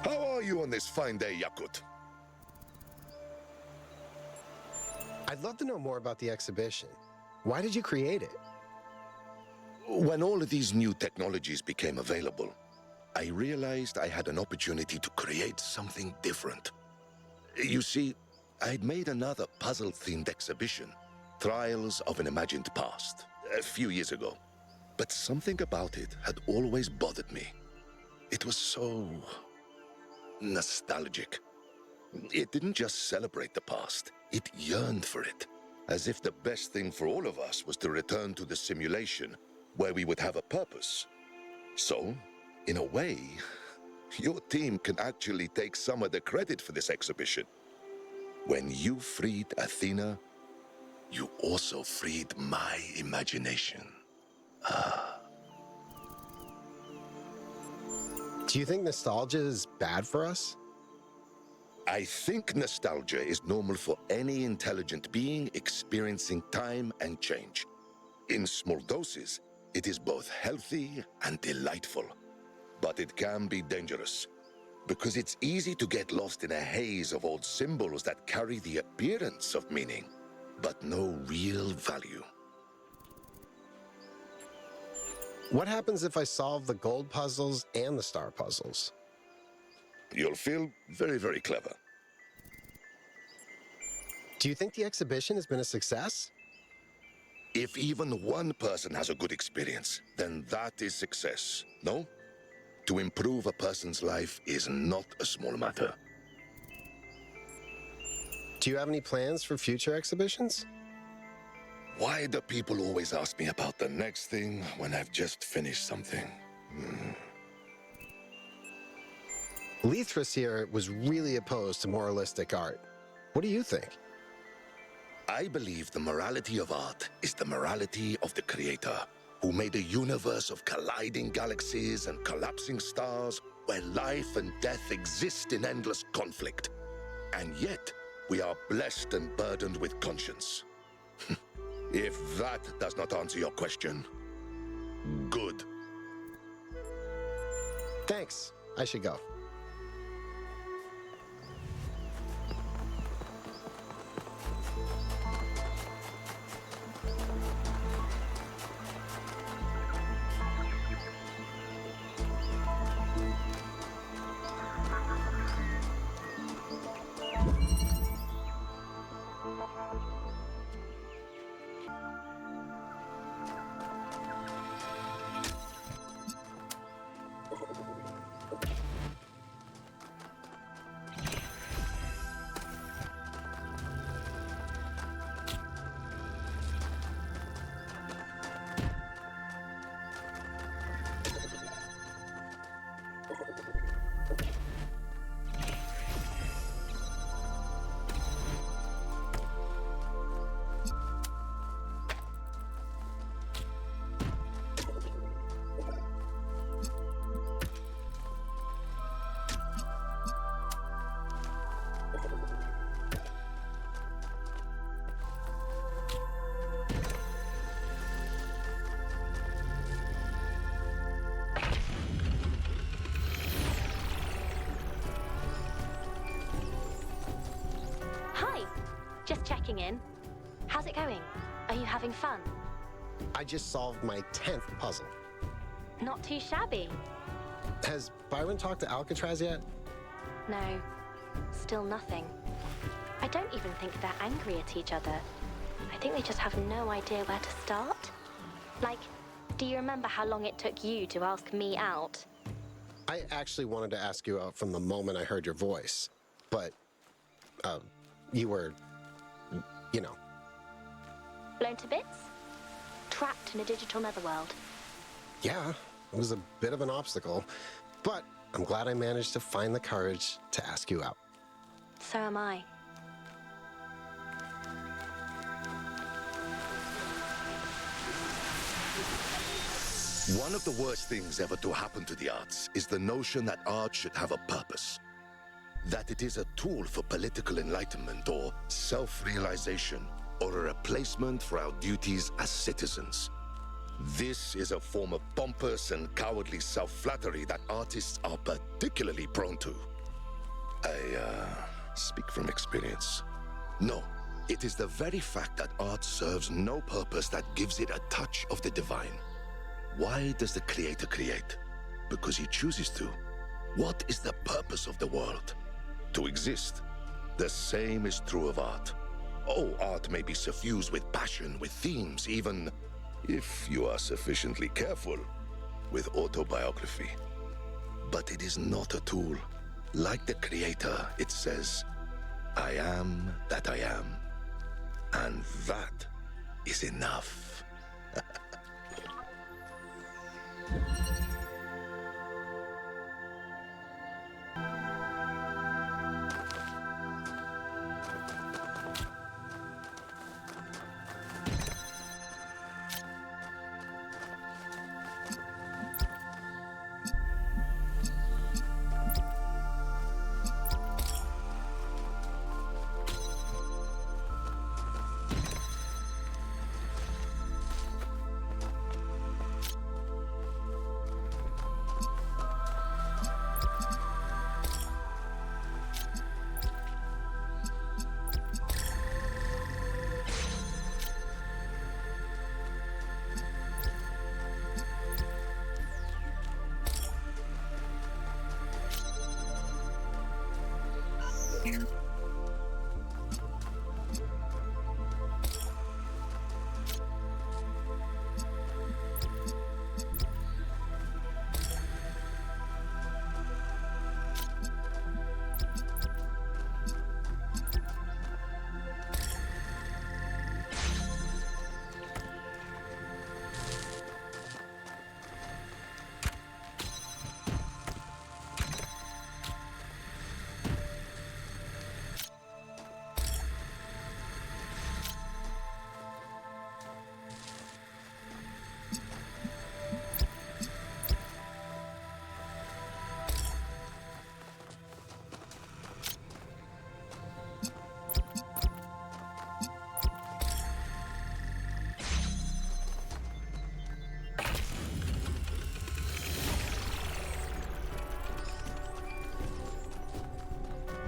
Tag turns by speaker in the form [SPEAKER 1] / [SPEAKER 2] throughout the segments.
[SPEAKER 1] How are you on this fine day, Yakut?
[SPEAKER 2] I'd love to know more about the exhibition. Why did you create it?
[SPEAKER 1] When all of these new technologies became available, I realized I had an opportunity to create something different. You see, I'd made another puzzle-themed exhibition, Trials of an Imagined Past, a few years ago. But something about it had always bothered me. It was so nostalgic. It didn't just celebrate the past, it yearned for it, as if the best thing for all of us was to return to the simulation where we would have a purpose. So, in a way, your team can actually take some of the credit for this exhibition. When you freed Athena, you also freed my imagination.
[SPEAKER 2] Do you think nostalgia is bad for us?
[SPEAKER 1] I think nostalgia is normal for any intelligent being experiencing time and change. In small doses, it is both healthy and delightful. But it can be dangerous, because it's easy to get lost in a haze of old symbols that carry the appearance of meaning, but no real value.
[SPEAKER 2] What happens if I solve the gold puzzles and the star puzzles?
[SPEAKER 1] You'll feel very, very clever.
[SPEAKER 2] Do you think the exhibition has been a success?
[SPEAKER 1] If even one person has a good experience, then that is success, no? To improve a person's life is not a small matter.
[SPEAKER 2] Do you have any plans for future exhibitions?
[SPEAKER 1] Why do people always ask me about the next thing when I've just finished something?
[SPEAKER 2] Lethris here was really opposed to moralistic art. What do you think?
[SPEAKER 1] I believe the morality of art is the morality of the creator, who made a universe of colliding galaxies and collapsing stars where life and death exist in endless conflict. And yet, we are blessed and burdened with conscience. If that does not answer your question, good.
[SPEAKER 2] Thanks. I should go.
[SPEAKER 3] Just checking in. How's it going? Are you having fun?
[SPEAKER 2] I just solved my 10th puzzle.
[SPEAKER 3] Not too shabby.
[SPEAKER 2] Has Byron talked to Alcatraz yet?
[SPEAKER 3] No, still nothing. I don't even think they're angry at each other. I think they just have no idea where to start. Like, do you remember how long it took you to ask me out?
[SPEAKER 2] I actually wanted to ask you out from the moment I heard your voice. But, you were, you know.
[SPEAKER 3] Blown to bits? Trapped in a digital netherworld?
[SPEAKER 2] Yeah, it was a bit of an obstacle. But I'm glad I managed to find the courage to ask you out.
[SPEAKER 3] So am I.
[SPEAKER 1] One of the worst things ever to happen to the arts is the notion that art should have a purpose. That it is a tool for political enlightenment or self-realization or a replacement for our duties as citizens. This is a form of pompous and cowardly self-flattery that artists are particularly prone to. Speak from experience. No, it is the very fact that art serves no purpose that gives it a touch of the divine. Why does the Creator create? Because he chooses to. What is the purpose of the world? To exist. The same is true of art. Oh, art may be suffused with passion, with themes, even, if you are sufficiently careful, with autobiography. But it is not a tool. Like the Creator, it says, I am that I am. And that is enough.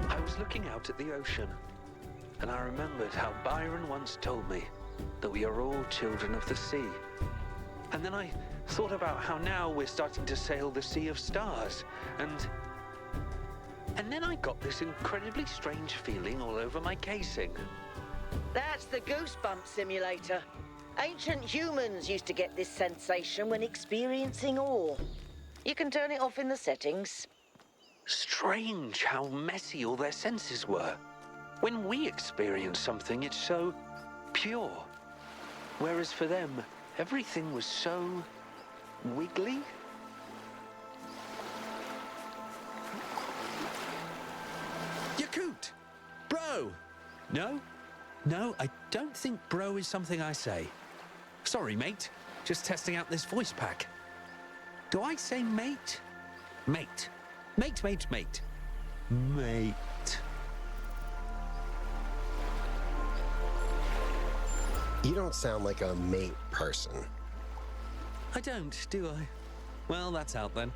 [SPEAKER 4] I was looking out at the ocean, and I remembered how Byron once told me that we are all children of the sea. And then I thought about how now we're starting to sail the sea of stars, and then I got this incredibly strange feeling all over my casing.
[SPEAKER 5] That's the goosebump simulator. Ancient humans used to get this sensation when experiencing awe. You can turn it off in the settings.
[SPEAKER 4] Strange how messy all their senses were. When we experience something, it's so pure. Whereas for them, everything was so wiggly. Yakut! Bro! No? No, I don't think bro is something I say. Sorry, mate. Just testing out this voice pack. Do I say mate? Mate. Mate, mate, mate. Mate.
[SPEAKER 2] You don't sound like a mate person.
[SPEAKER 4] I don't, do I? Well, that's out then.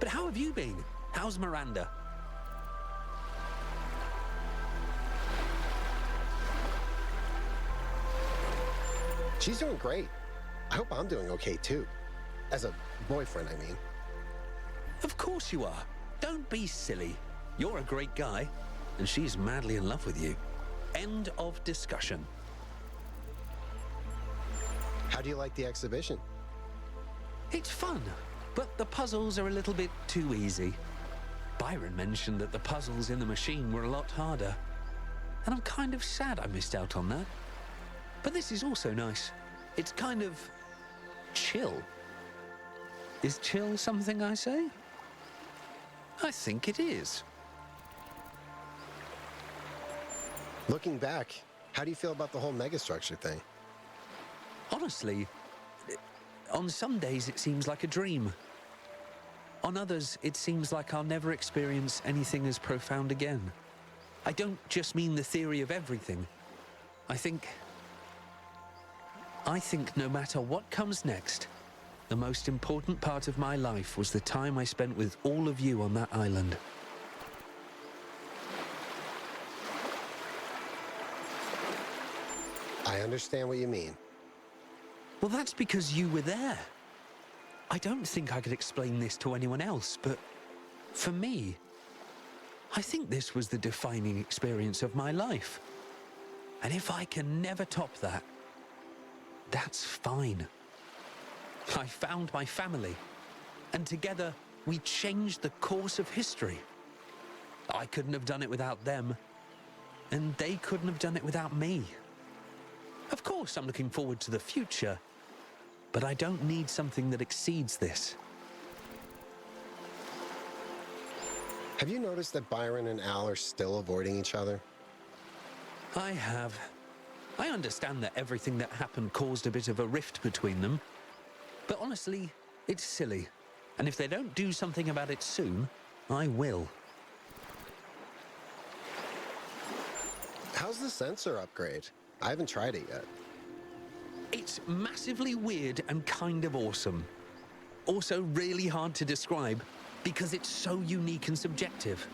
[SPEAKER 4] But how have you been? How's Miranda?
[SPEAKER 2] She's doing great. I hope I'm doing okay too. As a boyfriend, I mean.
[SPEAKER 4] Of course you are. Don't be silly. You're a great guy, and she's madly in love with you. End of discussion.
[SPEAKER 2] How do you like the exhibition?
[SPEAKER 4] It's fun, but the puzzles are a little bit too easy. Byron mentioned that the puzzles in the machine were a lot harder, and I'm kind of sad I missed out on that. But this is also nice. It's kind of chill. Is chill something I say? I think it is.
[SPEAKER 2] Looking back, how do you feel about the whole megastructure thing?
[SPEAKER 4] Honestly, on some days it seems like a dream. On others, it seems like I'll never experience anything as profound again. I don't just mean the theory of everything. I think no matter what comes next, the most important part of my life was the time I spent with all of you on that island.
[SPEAKER 2] I understand what you mean.
[SPEAKER 4] Well, that's because you were there. I don't think I could explain this to anyone else, but for me, I think this was the defining experience of my life. And if I can never top that, that's fine. I found my family, and together we changed the course of history. I couldn't have done it without them, and they couldn't have done it without me. Of course, I'm looking forward to the future, but I don't need something that exceeds this.
[SPEAKER 2] Have you noticed that Byron and Al are still avoiding each other?
[SPEAKER 4] I have. I understand that everything that happened caused a bit of a rift between them, but honestly, it's silly. And if they don't do something about it soon, I will.
[SPEAKER 2] How's the sensor upgrade? I haven't tried it yet.
[SPEAKER 4] It's massively weird and kind of awesome. Also really hard to describe because it's so unique and subjective.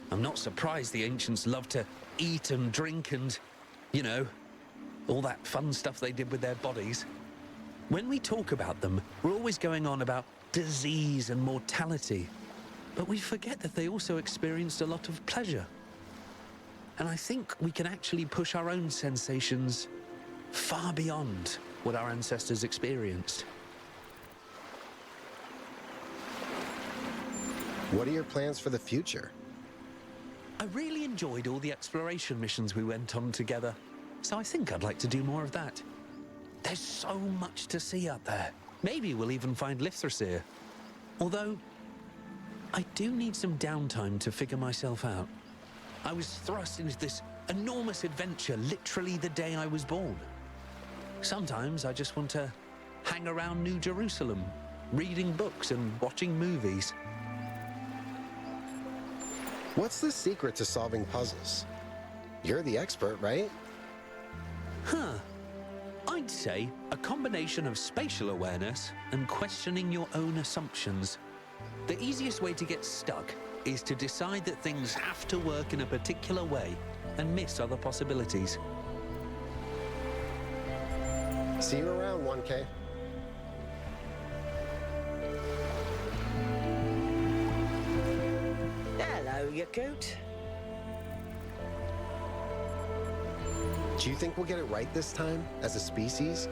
[SPEAKER 4] I'm not surprised the ancients loved to eat and drink and, you know, all that fun stuff they did with their bodies. When we talk about them, we're always going on about disease and mortality, but we forget that they also experienced a lot of pleasure. And I think we can actually push our own sensations far beyond what our ancestors experienced.
[SPEAKER 2] What are your plans for the future?
[SPEAKER 4] I really enjoyed all the exploration missions we went on together, so I think I'd like to do more of that. There's so much to see out there. Maybe we'll even find Lithrasir. Although, I do need some downtime to figure myself out. I was thrust into this enormous adventure literally the day I was born. Sometimes I just want to hang around New Jerusalem, reading books and watching movies.
[SPEAKER 2] What's the secret to solving puzzles? You're the expert, right?
[SPEAKER 4] I'd say a combination of spatial awareness and questioning your own assumptions. The easiest way to get stuck is to decide that things have to work in a particular way and miss other possibilities.
[SPEAKER 2] See you around, 1K.
[SPEAKER 5] Hello, Yakut.
[SPEAKER 2] Do you think we'll get it right this time, as a species?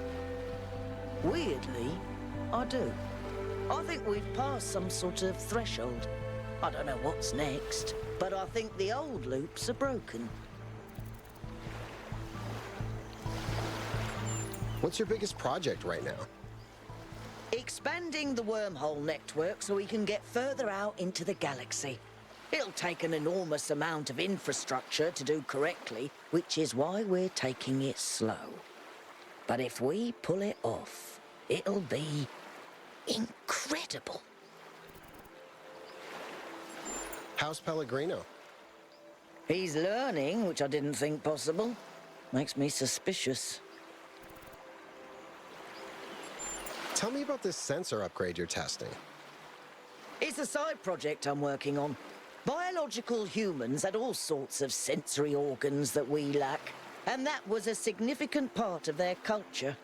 [SPEAKER 5] Weirdly, I do. I think we've passed some sort of threshold. I don't know what's next, but I think the old loops are broken.
[SPEAKER 2] What's your biggest project right now?
[SPEAKER 5] Expanding the wormhole network so we can get further out into the galaxy. It'll take an enormous amount of infrastructure to do correctly, which is why we're taking it slow. But if we pull it off, it'll be incredible.
[SPEAKER 2] How's Pellegrino?
[SPEAKER 5] He's learning, which I didn't think possible. Makes me suspicious.
[SPEAKER 2] Tell me about this sensor upgrade you're testing.
[SPEAKER 5] It's a side project I'm working on. Biological humans had all sorts of sensory organs that we lack, and that was a significant part of their culture.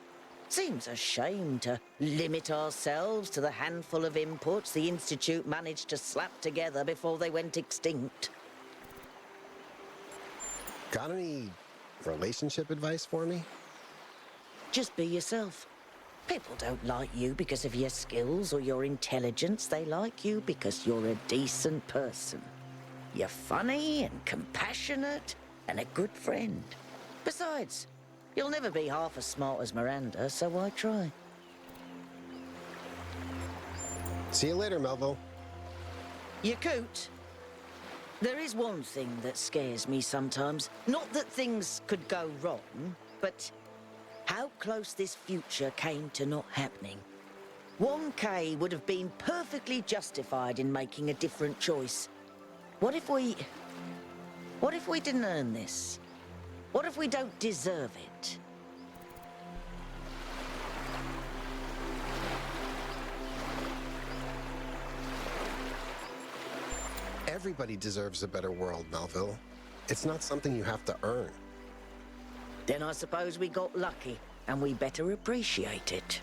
[SPEAKER 5] Seems a shame to limit ourselves to the handful of inputs the Institute managed to slap together before they went extinct.
[SPEAKER 2] Got any relationship advice for me?
[SPEAKER 5] Just be yourself. People don't like you because of your skills or your intelligence. They like you because you're a decent person. You're funny and compassionate and a good friend. Besides, you'll never be half as smart as Miranda, so why try?
[SPEAKER 2] See you later, Melville.
[SPEAKER 5] Yakut, there is one thing that scares me sometimes. Not that things could go wrong, but how close this future came to not happening. 1K would have been perfectly justified in making a different choice. What if we didn't earn this? What if we don't deserve it?
[SPEAKER 2] Everybody deserves a better world, Melville. It's not something you have to earn.
[SPEAKER 5] Then I suppose we got lucky, and we better appreciate it.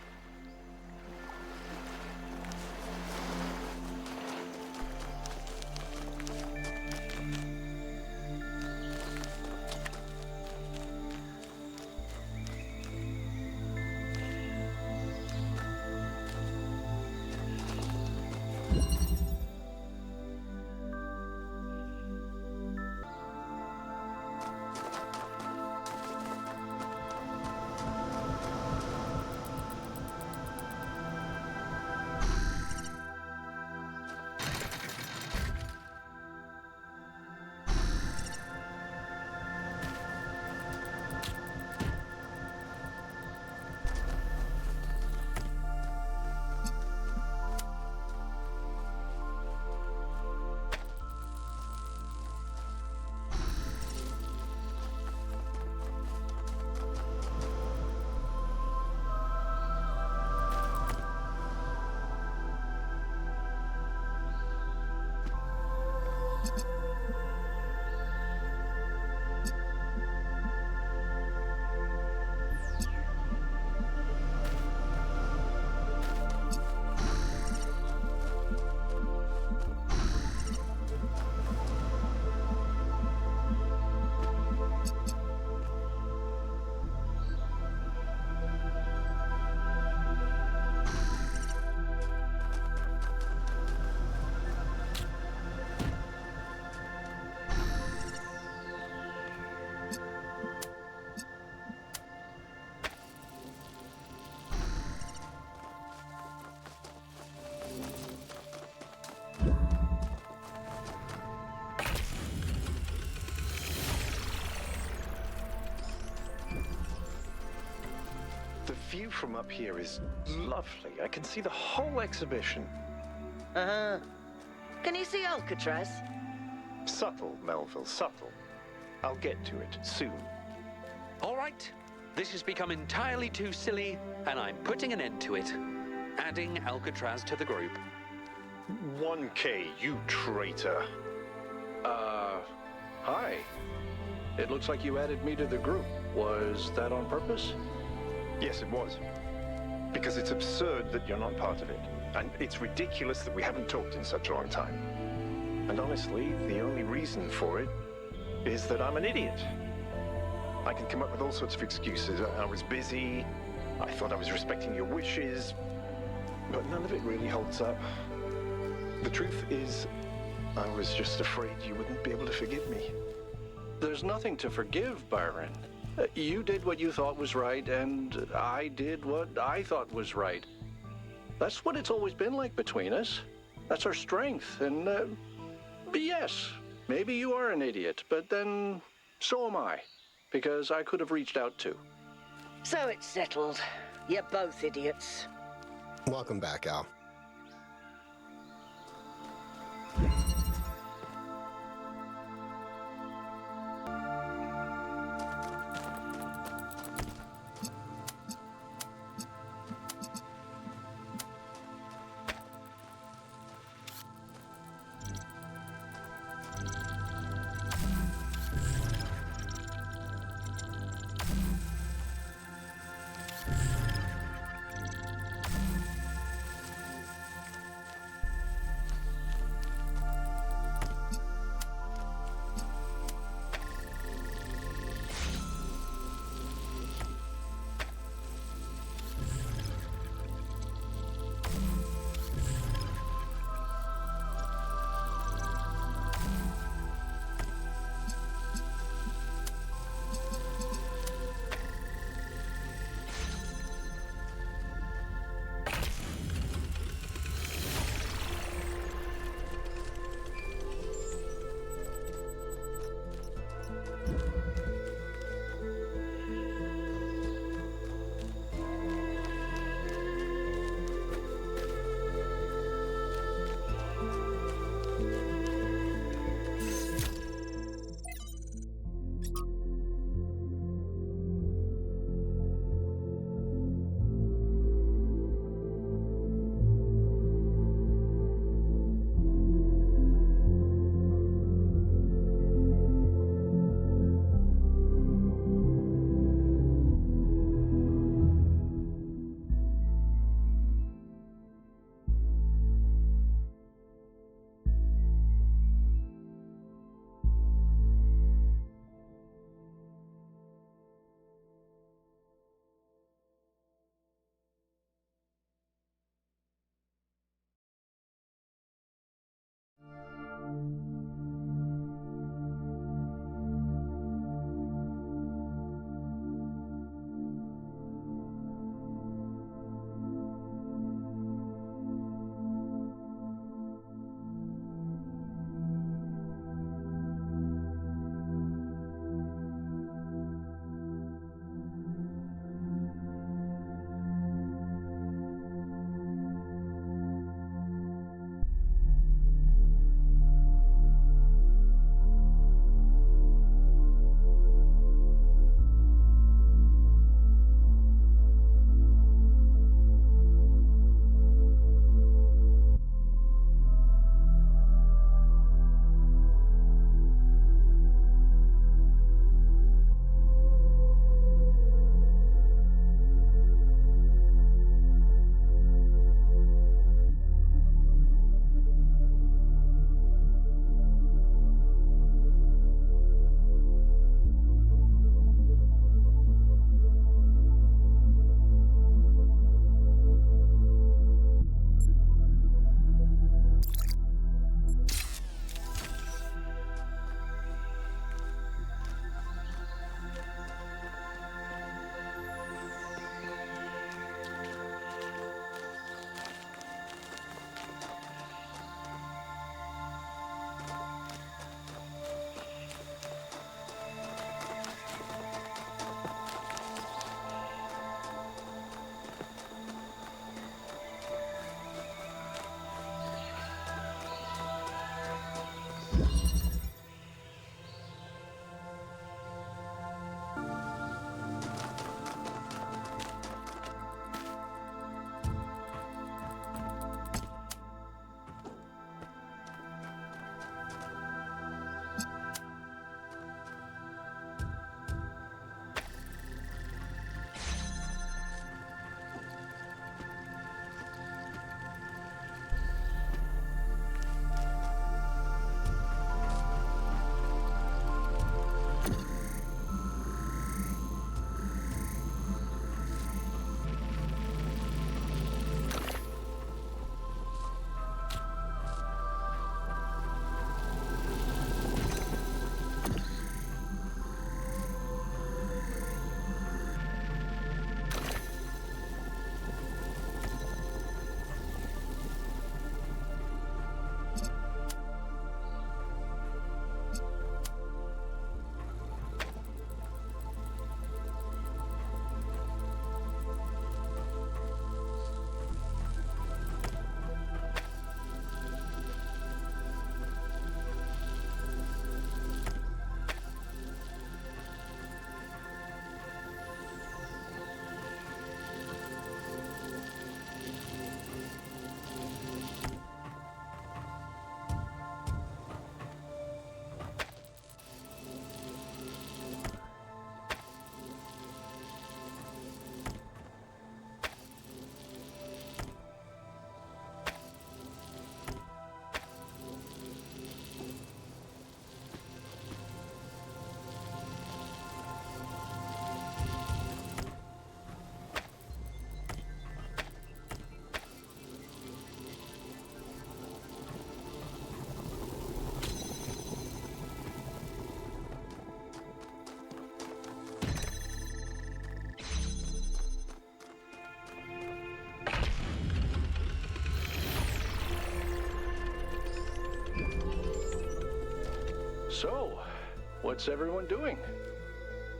[SPEAKER 6] The view from up here is lovely. I can see the whole exhibition.
[SPEAKER 5] Uh-huh. Can you see Alcatraz?
[SPEAKER 6] Subtle, Melville, subtle. I'll get to it soon.
[SPEAKER 4] All right, this has become entirely too silly, and I'm putting an end to it. Adding Alcatraz to the group.
[SPEAKER 6] 1K, you traitor. Hi. It looks like you added me to the group. Was that on purpose? Yes, it was. Because it's absurd that you're not part of it. And it's ridiculous that we haven't talked in such a long time. And honestly, the only reason for it is that I'm an idiot. I can come up with all sorts of excuses. I was busy. I thought I was respecting your wishes. But none of it really holds up. The truth is, I was just afraid you wouldn't be able to forgive me.
[SPEAKER 7] There's nothing to forgive, Byron. You did what you thought was right, and I did what I thought was right. That's what it's always been like between us. That's our strength, and yes, maybe you are an idiot, but then so am I, because I could have reached out too.
[SPEAKER 5] So it's settled. You're both idiots.
[SPEAKER 2] Welcome back, Al.
[SPEAKER 7] So, what's everyone doing?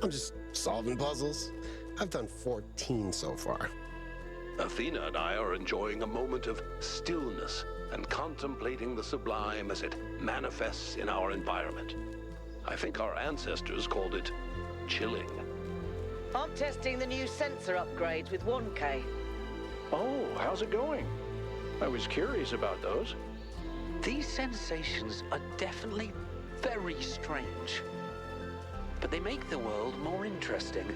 [SPEAKER 2] I'm just solving puzzles. I've done 14 so far.
[SPEAKER 8] Athena and I are enjoying a moment of stillness and contemplating the sublime as it manifests in our environment. I think our ancestors called it chilling.
[SPEAKER 5] I'm testing the new sensor upgrades with 1K.
[SPEAKER 7] Oh, how's it going? I was curious about those.
[SPEAKER 4] These sensations are definitely very strange. But they make the world more interesting.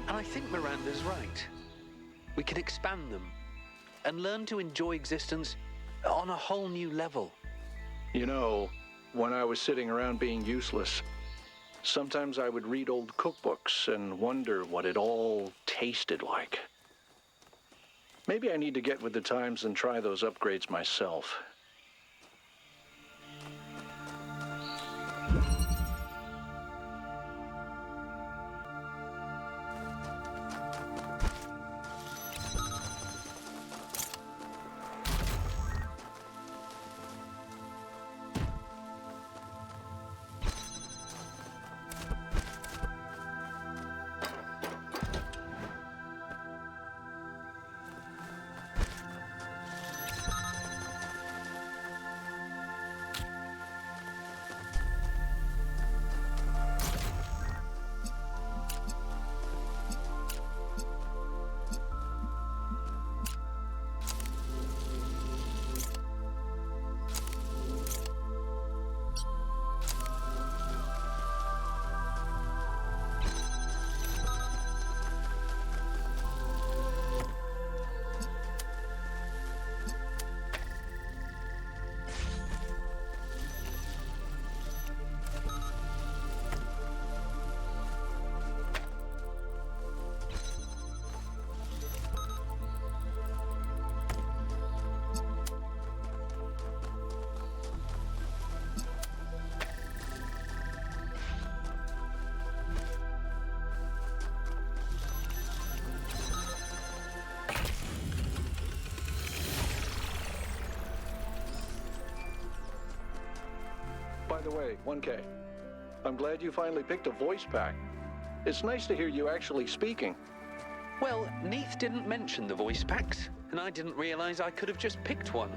[SPEAKER 4] And I think Miranda's right. We can expand them and learn to enjoy existence on a whole new level.
[SPEAKER 7] You know, when I was sitting around being useless, sometimes I would read old cookbooks and wonder what it all tasted like. Maybe I need to get with the times and try those upgrades myself. By the way, 1K, I'm glad you finally picked a voice pack. It's nice to hear you actually speaking.
[SPEAKER 4] Well, Neith didn't mention the voice packs, and I didn't realize I could have just picked one.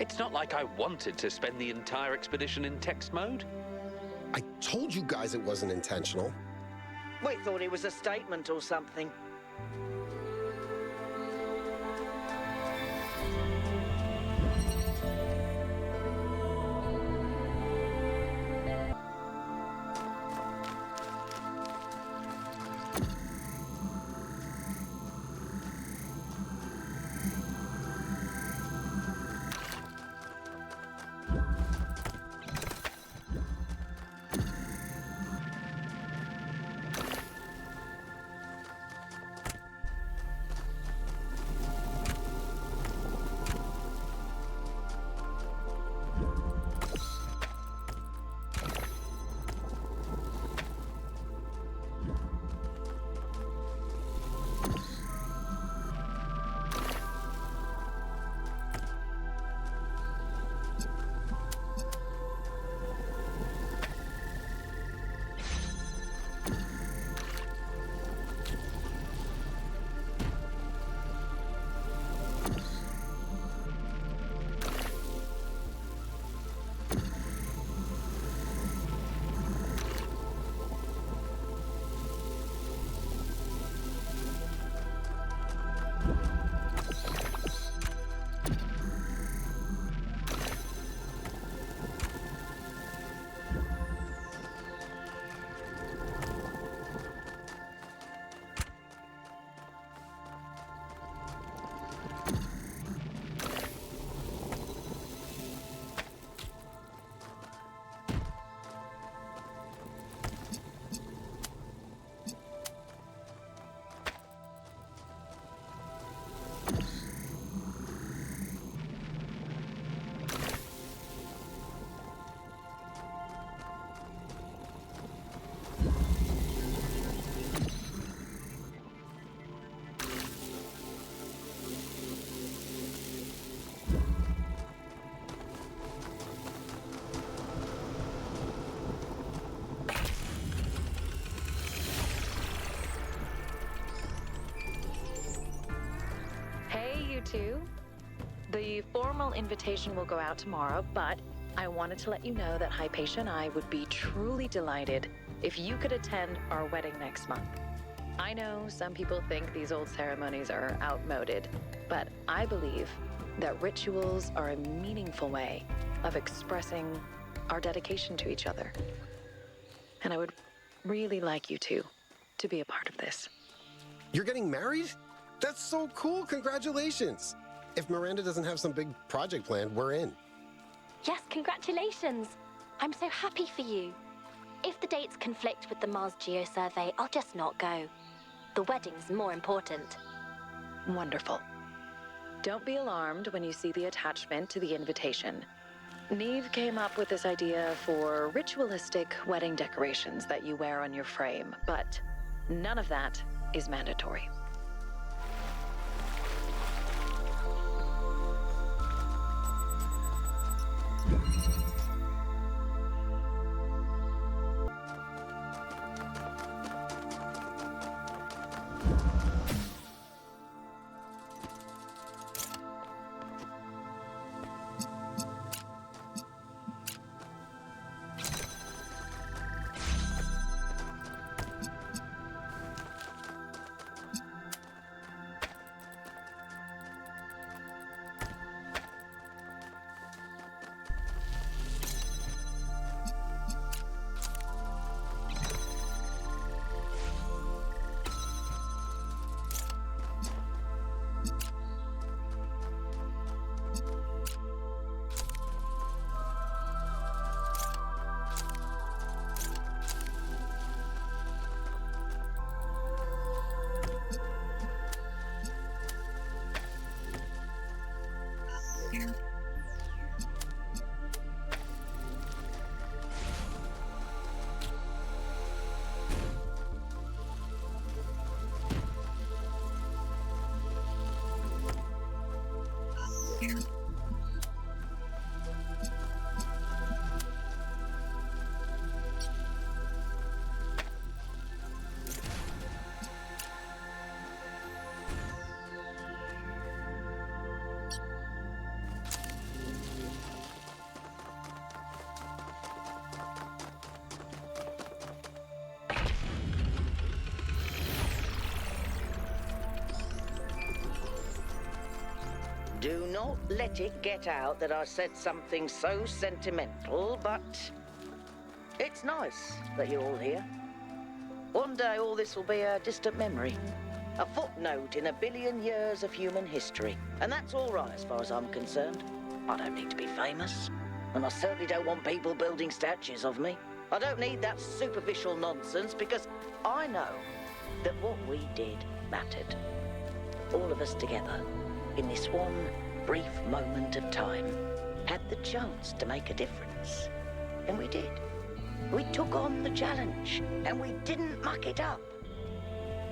[SPEAKER 4] It's not like I wanted to spend the entire expedition in text mode.
[SPEAKER 2] I told you guys it wasn't intentional.
[SPEAKER 5] We thought it was a statement or something.
[SPEAKER 9] The formal invitation will go out tomorrow, but I wanted to let you know that Hypatia and I would be truly delighted if you could attend our wedding next month. I know some people think these old ceremonies are outmoded, but I believe that rituals are a meaningful way of expressing our dedication to each other. And I would really like you two to be a part of this.
[SPEAKER 2] You're getting married? That's so cool. Congratulations. If Miranda doesn't have some big project planned, we're in.
[SPEAKER 3] Yes, congratulations. I'm so happy for you. If the dates conflict with the Mars Geo Survey, I'll just not go. The wedding's more important.
[SPEAKER 9] Wonderful. Don't be alarmed when you see the attachment to the invitation. Neve came up with this idea for ritualistic wedding decorations that you wear on your frame, but none of that is mandatory.
[SPEAKER 5] Do not let it get out that I said something so sentimental, but it's nice that you're all here. One day all this will be a distant memory, a footnote in a billion years of human history. And that's all right as far as I'm concerned. I don't need to be famous, and I certainly don't want people building statues of me. I don't need that superficial nonsense, because I know that what we did mattered. All of us together, in this one brief moment of time, had the chance to make a difference. And we did. We took on the challenge, and we didn't muck it up.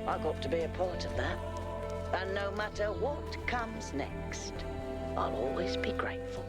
[SPEAKER 5] I got to be a part of that. And no matter what comes next, I'll always be grateful.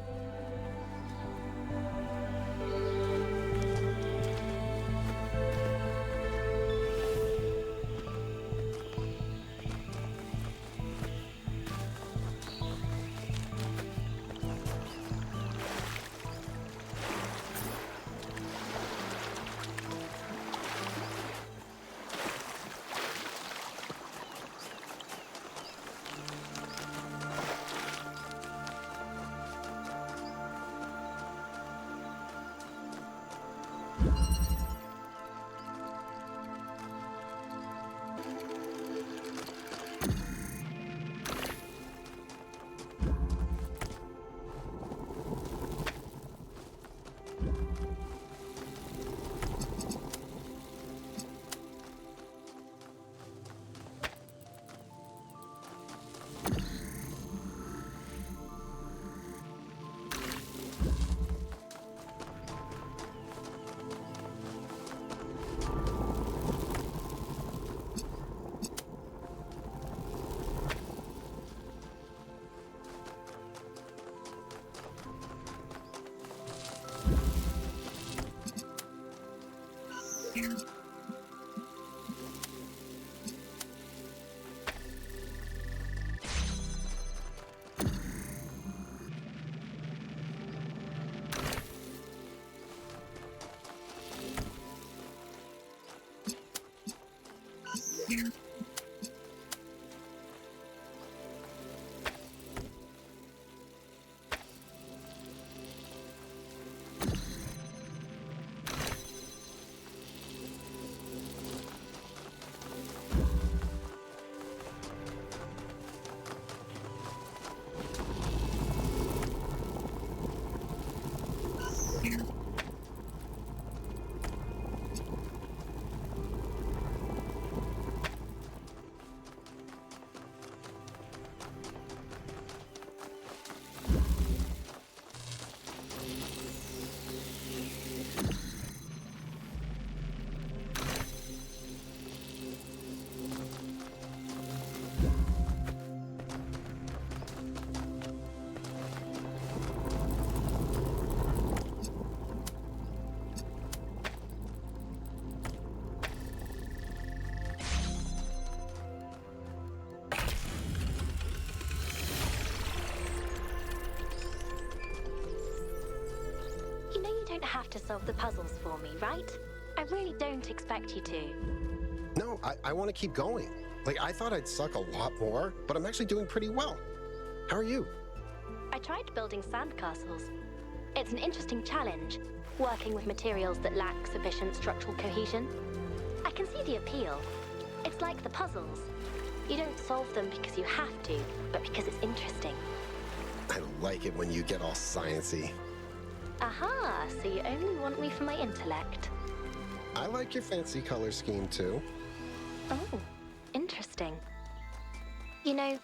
[SPEAKER 3] have to solve the puzzles for me, right? I really don't expect you to.
[SPEAKER 2] No, I want to keep going. Like, I thought I'd suck a lot more, but I'm actually doing pretty well. How are you?
[SPEAKER 3] I tried building sandcastles. It's an interesting challenge, working with materials that lack sufficient structural cohesion. I can see the appeal. It's like the puzzles. You don't solve them because you have to, but because it's interesting.
[SPEAKER 2] I like it when you get all sciencey.
[SPEAKER 3] Aha, so you only want me for my intellect.
[SPEAKER 2] I like your fancy color scheme, too.
[SPEAKER 3] Oh, interesting. You know,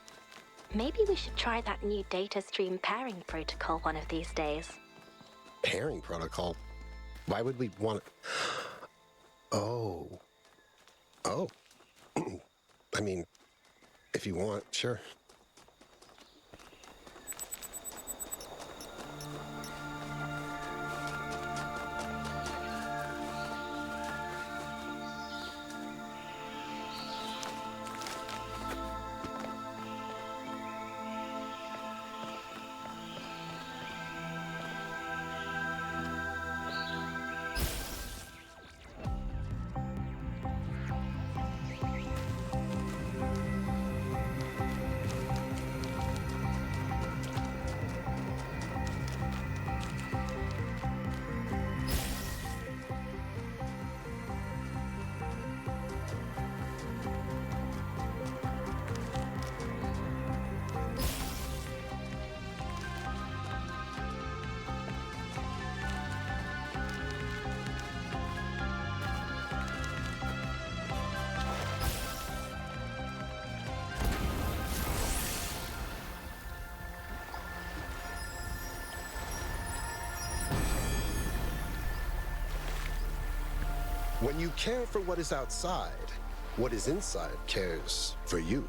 [SPEAKER 3] maybe we should try that new data stream pairing protocol one of these days.
[SPEAKER 2] Pairing protocol? Why would we want... Oh. I mean, if you want, sure. When you care for what is outside, what is inside cares for you.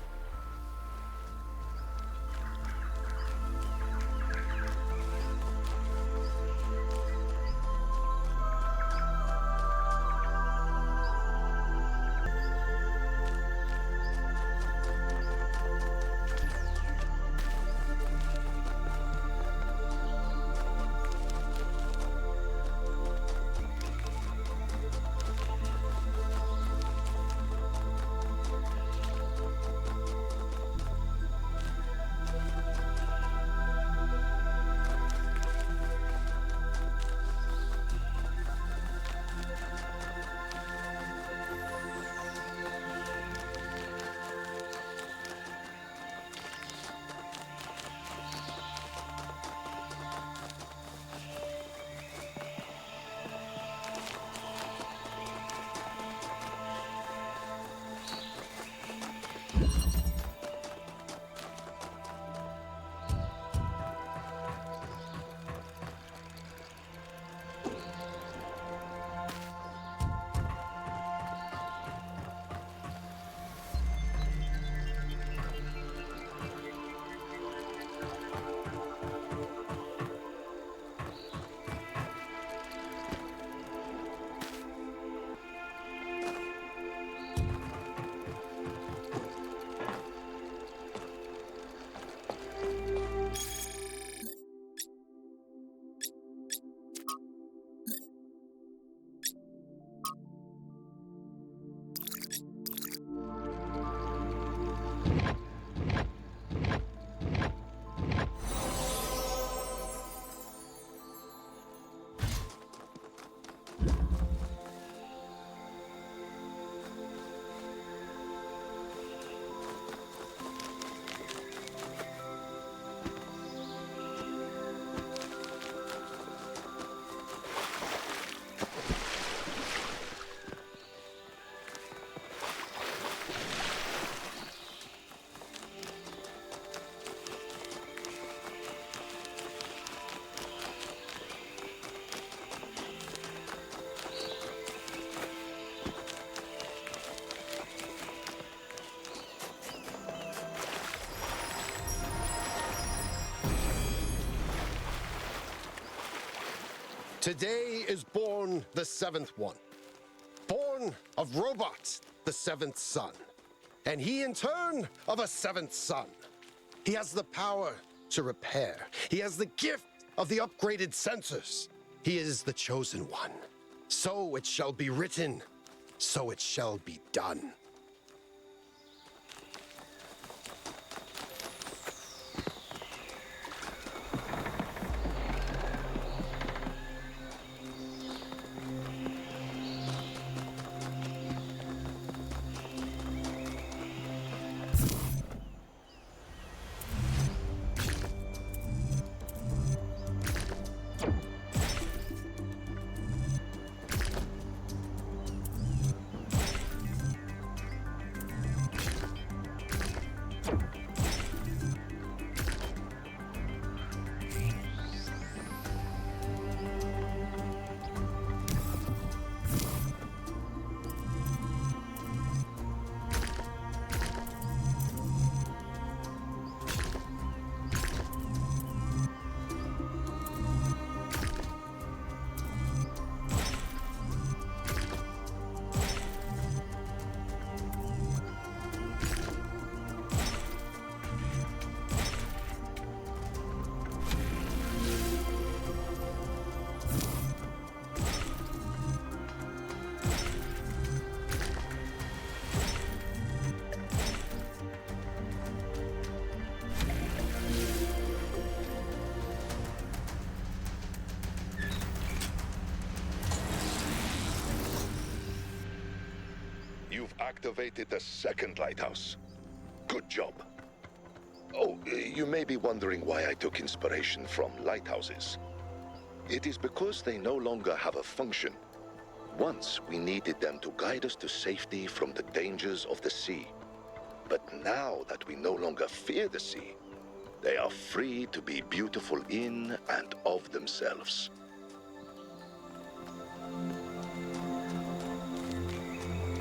[SPEAKER 2] Today is born the seventh one, born of robots, the seventh son, and he in turn of a seventh son. He has the power to repair. He has the gift of the upgraded sensors. He is the chosen one. So it shall be written, so it shall be done.
[SPEAKER 1] You've activated the second lighthouse. Good job. Oh, you may be wondering why I took inspiration from lighthouses. It is because they no longer have a function. Once we needed them to guide us to safety from the dangers of the sea. But now that we no longer fear the sea, they are free to be beautiful in and of themselves.